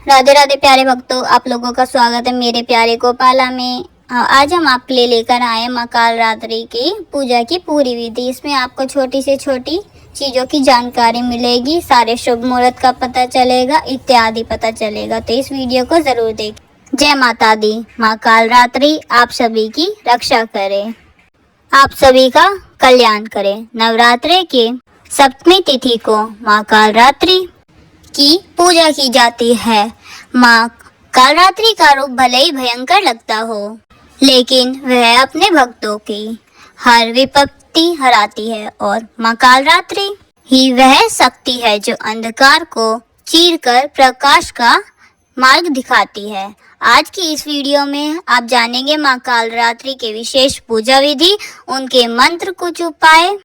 राधे राधे प्यारे भक्तों, आप लोगों का स्वागत है मेरे प्यारे गोपाला में। आज हम आपके लिए लेकर आए माँ काल रात्रि की पूजा की पूरी विधि। इसमें आपको छोटी से छोटी चीज़ों की जानकारी मिलेगी, सारे शुभ मुहूर्त का पता चलेगा, इत्यादि पता चलेगा। तो इस वीडियो को जरूर देखें। जय माता दी। माँ काल रात्रि आप सभी की रक्षा करे, आप सभी का कल्याण करे। नवरात्रि के सप्तमी तिथि को माँ काल रात्रि की पूजा की जाती है। माँ कालरात्रि का रूप भले ही भयंकर लगता हो, लेकिन वह अपने भक्तों की हर विपत्ति हराती है और माँ कालरात्रि ही वह शक्ति है जो अंधकार को चीरकर प्रकाश का मार्ग दिखाती है। आज की इस वीडियो में आप जानेंगे माँ कालरात्रि के विशेष पूजा विधि, उनके मंत्र, कुछ उपाय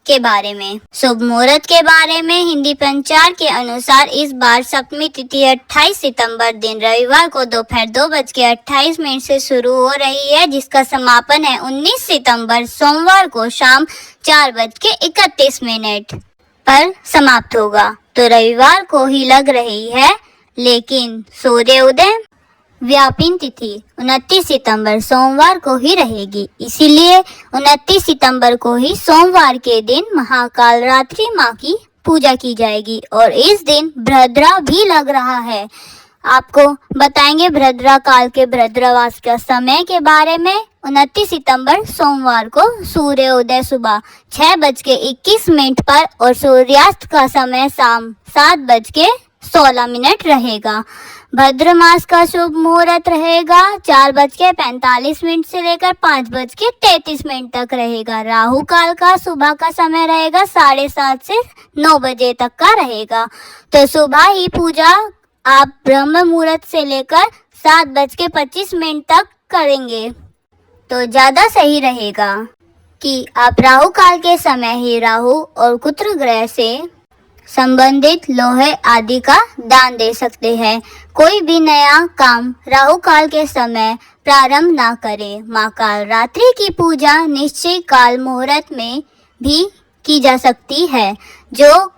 के बारे में, शुभ मुहूर्त के बारे में। हिंदी पंचांग के अनुसार इस बार सप्तमी तिथि 28 सितंबर दिन रविवार को दोपहर 2:28 से शुरू हो रही है, जिसका समापन है 19 सितंबर सोमवार को शाम 4:31 पर समाप्त होगा। तो रविवार को ही लग रही है, लेकिन सूर्योदय व्यापिन तिथि 29 सितंबर सोमवार को ही रहेगी। इसीलिए 29 सितंबर को ही सोमवार के दिन महाकाल रात्रि माँ की पूजा की जाएगी और इस दिन भद्रा भी लग रहा है। आपको बताएंगे भद्रा काल के भद्रवास का समय के बारे में। 29 सितंबर सोमवार को सूर्योदय सुबह 6:21 पर और सूर्यास्त का समय शाम 7:16 रहेगा। भद्र मास का शुभ मुहूर्त रहेगा 4:45 से लेकर 5:33 तक रहेगा। राहु काल का सुबह का समय रहेगा 7:30 से 9 बजे तक का रहेगा। तो सुबह ही पूजा आप ब्रह्म मुहूर्त से लेकर 7:25 तक करेंगे तो ज़्यादा सही रहेगा कि आप राहु काल के समय ही राहु और कुत्र ग्रह से संबंधित लोहे आदि का दान दे सकते हैं। कोई भी नया काम राहु काल के समय प्रारंभ ना करें। माँ काल रात्रि की पूजा निश्चय काल मुहूर्त में भी की जा सकती है, जो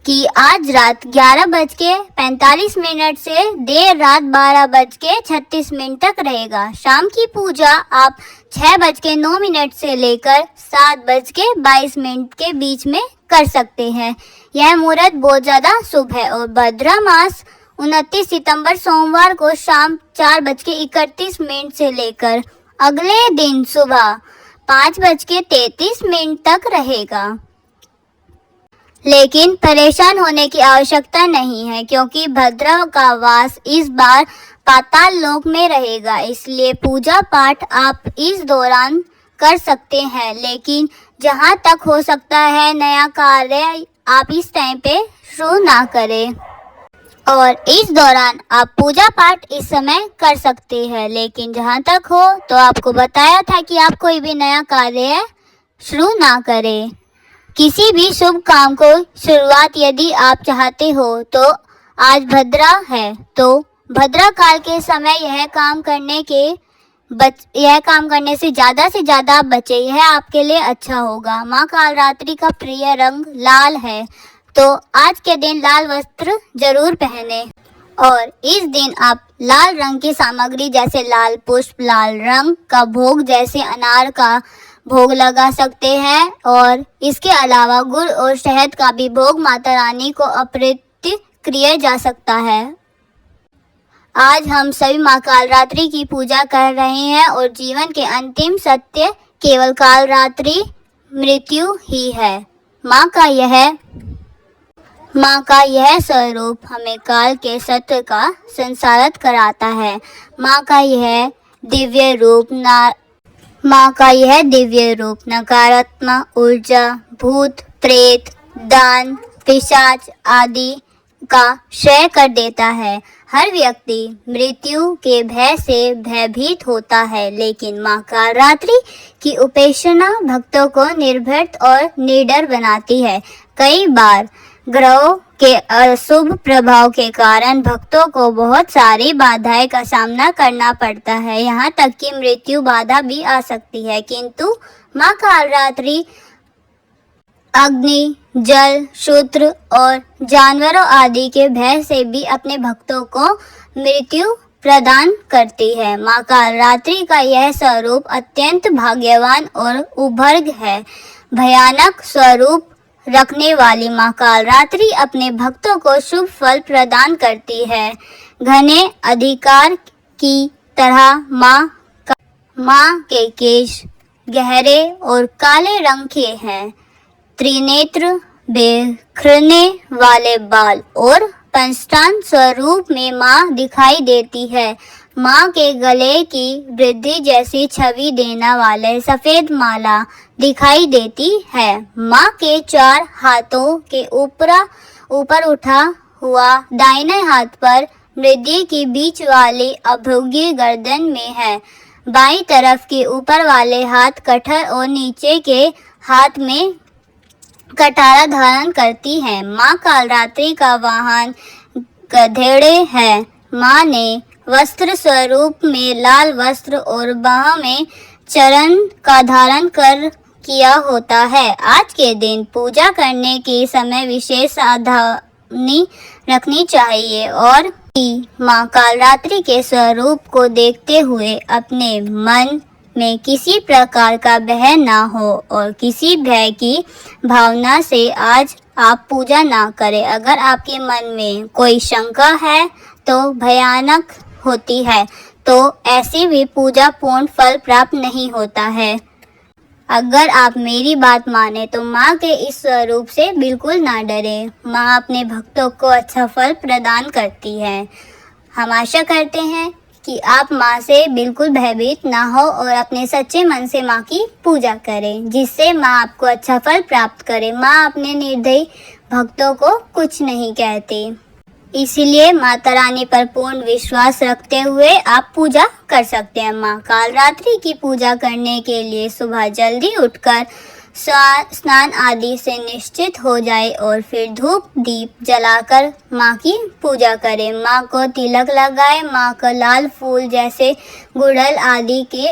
कि आज रात 11:45 से देर रात 12:36 तक रहेगा। शाम की पूजा आप 6:09 से लेकर 7:22 के बीच में कर सकते हैं। यह मुहूर्त बहुत ज़्यादा शुभ है और भद्रा मास 29 सितंबर सोमवार को शाम 4:31 से लेकर अगले दिन सुबह 5:33 तक रहेगा। लेकिन परेशान होने की आवश्यकता नहीं है, क्योंकि भद्रा का वास इस बार पाताल लोक में रहेगा। इसलिए पूजा पाठ आप इस दौरान कर सकते हैं, लेकिन जहां तक हो सकता है नया कार्य आप इस टाइम पे शुरू ना करें। और इस दौरान आप पूजा पाठ इस समय कर सकते हैं, लेकिन जहां तक हो तो आपको बताया था कि आप कोई भी नया कार्य शुरू ना करें। किसी भी शुभ काम को शुरुआत यदि आप चाहते हो तो आज भद्रा है, तो भद्रा काल के समय यह काम करने से ज़्यादा बचे, यह आपके लिए अच्छा होगा। माँ काल रात्रि का प्रिय रंग लाल है, तो आज के दिन लाल वस्त्र जरूर पहने और इस दिन आप लाल रंग की सामग्री जैसे लाल पुष्प, लाल रंग का भोग जैसे अनार का भोग लगा सकते हैं और इसके अलावा गुड़ और शहद का भी भोग माता रानी को अर्पित किया जा सकता है। आज हम सभी माँ काल रात्रि की पूजा कर रहे हैं और जीवन के अंतिम सत्य केवल काल रात्रि मृत्यु ही है। माँ का यह स्वरूप हमें काल के सत्य का संसारित कराता है। माँ का यह दिव्य रूप नकारात्मक ऊर्जा, भूत प्रेत, दान, पिशाच आदि का क्षय कर देता है। हर व्यक्ति मृत्यु के भय से भयभीत होता है, लेकिन माँ काल रात्रि की उपासना भक्तों को निर्भय और निडर बनाती है। कई बार ग्रहों के अशुभ प्रभाव के कारण भक्तों को बहुत सारी बाधाएं का सामना करना पड़ता है, यहाँ तक कि मृत्यु बाधा भी आ सकती है। किंतु माँ काल रात्रि अग्नि, जल, शूद्र और जानवरों आदि के भय से भी अपने भक्तों को मृत्यु प्रदान करती है। माँ कालरात्रि का यह स्वरूप अत्यंत भाग्यवान और उभर्ग है। भयानक स्वरूप रखने वाली माँ कालरात्रि अपने भक्तों को शुभ फल प्रदान करती है। घने अधिकार की तरह माँ के केश गहरे और काले रंग के हैं। त्रिनेत्र, बिखरने वाले बाल और पंचतान स्वरूप में माँ दिखाई देती है। माँ के गले की वृद्धि जैसी छवि देने वाले सफेद माला दिखाई देती है। माँ के 4 हाथों के ऊपर उठा हुआ दाहिने हाथ पर मृदि की बीच वाली अभोगी गर्दन में है। बाईं तरफ के ऊपर वाले हाथ कठर और नीचे के हाथ में कटारा धारण करती है। माँ कालरात्रि का वाहन गधेड़े है। माँ ने वस्त्र स्वरूप में लाल वस्त्र और बाह में चरण का धारण किया होता है। आज के दिन पूजा करने के समय विशेष सावधानी रखनी चाहिए और माँ कालरात्रि के स्वरूप को देखते हुए अपने मन में किसी प्रकार का भय ना हो और किसी भय की भावना से आज आप पूजा ना करें। अगर आपके मन में कोई शंका है तो भयानक होती है तो ऐसी भी पूजा पूर्ण फल प्राप्त नहीं होता है। अगर आप मेरी बात माने तो माँ के इस स्वरूप से बिल्कुल ना डरें। माँ अपने भक्तों को अच्छा फल प्रदान करती है। हम आशा करते हैं कि आप माँ से बिल्कुल भयभीत ना हो और अपने सच्चे मन से माँ की पूजा करें, जिससे माँ आपको अच्छा फल प्राप्त करे। माँ अपने निर्दयी भक्तों को कुछ नहीं कहती, इसलिए माता रानी पर पूर्ण विश्वास रखते हुए आप पूजा कर सकते हैं। माँ कालरात्रि की पूजा करने के लिए सुबह जल्दी उठकर स्नान आदि से निश्चित हो जाए और फिर धूप दीप जलाकर माँ की पूजा करें। माँ को तिलक लगाए। माँ को लाल फूल जैसे गुड़हल आदि के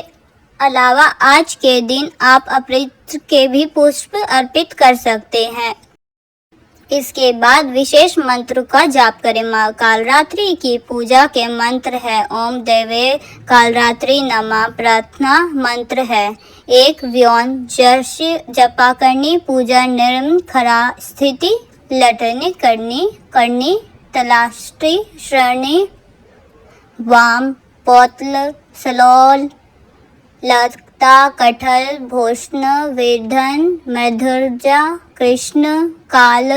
अलावा आज के दिन आप अपराजिता के भी पुष्प अर्पित कर सकते हैं। इसके बाद विशेष मंत्र का जाप करें। माँ कालरात्रि की पूजा के मंत्र है ओम देवे कालरात्रि नमः। प्रार्थना मंत्र है 1 व्योम जश जपा करनी पूजा निर्म खरा स्थिति लटनी करनी तलाष्टि श्रणी वाम पौतल सलोल लता कठल भूषण वेधन मधुर्जा कृष्ण काल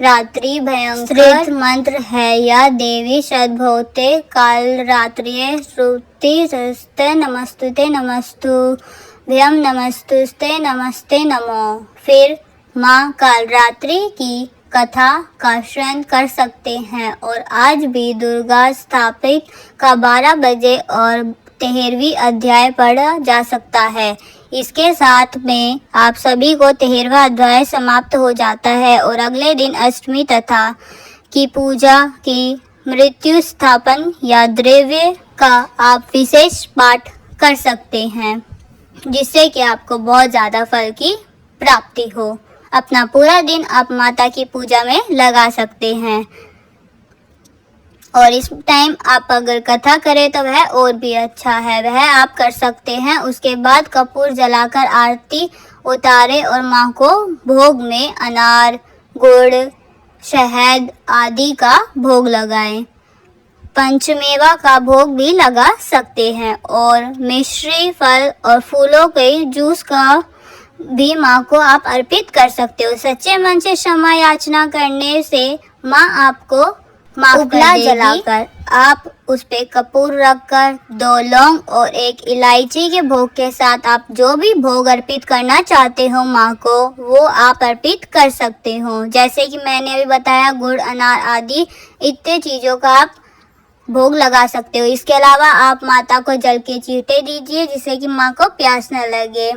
रात्रि भयंकर मंत्र है या देवी सद्भवते काल रात्रि श्रुति सस्ते नमस्तुते नमस्तु भयम नमस्तुस्ते नमस्ते नमो। फिर माँ कालरात्रि की कथा का श्रवण कर सकते हैं और आज भी दुर्गा स्थापित का 12 बजे और 13वीं अध्याय पढ़ा जा सकता है। इसके साथ में आप सभी को 13वां अध्याय समाप्त हो जाता है और अगले दिन अष्टमी तथा की पूजा की मृत्यु स्थापन या द्रव्य का आप विशेष पाठ कर सकते हैं, जिससे कि आपको बहुत ज़्यादा फल की प्राप्ति हो। अपना पूरा दिन आप माता की पूजा में लगा सकते हैं और इस टाइम आप अगर कथा करें तो वह और भी अच्छा है, वह आप कर सकते हैं। उसके बाद कपूर जलाकर आरती उतारे और माँ को भोग में अनार, गुड़, शहद आदि का भोग लगाएं। पंचमेवा का भोग भी लगा सकते हैं और मिश्री फल और फूलों के जूस का भी माँ को आप अर्पित कर सकते हो। सच्चे मन से क्षमा याचना करने से माँ आपको उपला जलाकर आप उस पे कपूर रखकर 2 लौंग और 1 इलायची के भोग के साथ आप जो भी भोग अर्पित करना चाहते हो माँ को वो आप अर्पित कर सकते हो। जैसे कि मैंने अभी बताया गुड़, अनार आदि इतने चीज़ों का आप भोग लगा सकते हो। इसके अलावा आप माता को जल के चींटे दीजिए जिससे कि माँ को प्यास न लगे।